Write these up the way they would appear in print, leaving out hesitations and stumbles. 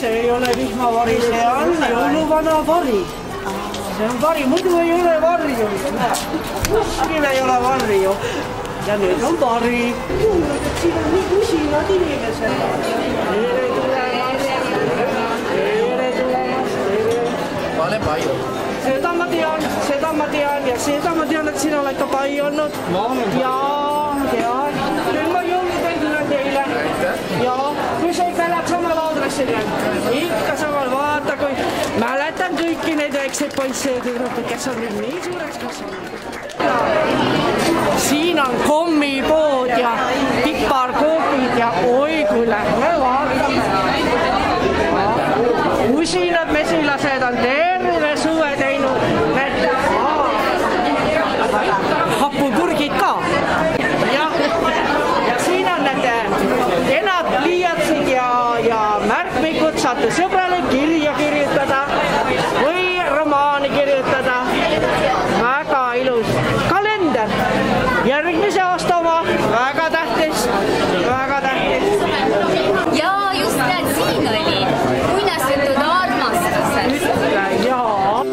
see ei ole vihmavari, see on jõuluvana vari. See on vari, muidu ei ole varju. Kuskil ei ole varju. Ja nüüd on vari. Kuulnud, et siin on nii kusinad inimesed. Tere tulemas. Ma olen palju. Seda ma tean ja seda ma tean, et sina oled ka pai olnud. Ja nüüd ma jõulutäidin teile. Ja kui sa ikka elad samal aadressil, ikka samal, vaata kui mäletan kõiki neid väikseid poisse ja tüdrukud, kes on nüüd nii suureks kasvanud. Siin on kommipood ja piparkoopid ja oi kui lähme vaatame. Usinad mesilased on terve suve teinud hapupurgid ka. Ja siin on need kenad pliiatsid ja märkmikud, saate sõbrale kirja kirjutada või romaani kirjutada. Väga ilus kalender. Järgmise aasta oma, väga tähtis, väga tähtis. Ja just näed, siin oli uinastatud armastused. Jaa.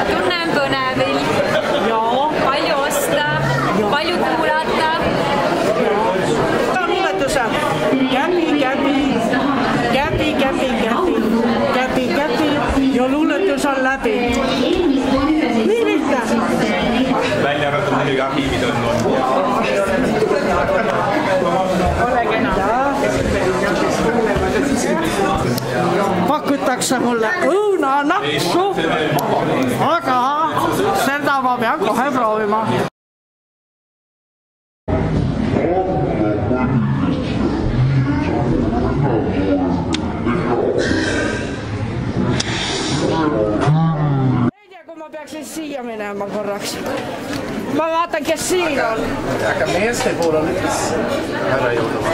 Tunnen põnevil. Palju osta, palju kuulata. Luuletuse. Käpi ja luuletus on läbi. Nii lihtne. Välja arvatud muidugi arhiivid on olnud. Ole kena. Pakutakse mulle õunanaksu, aga seda ma pean kohe proovima. Ei tea, kui ma peaksin siia minema korraks. Ma vaatan, kes siin on. Aga meeste puhul on üks härra jõulu.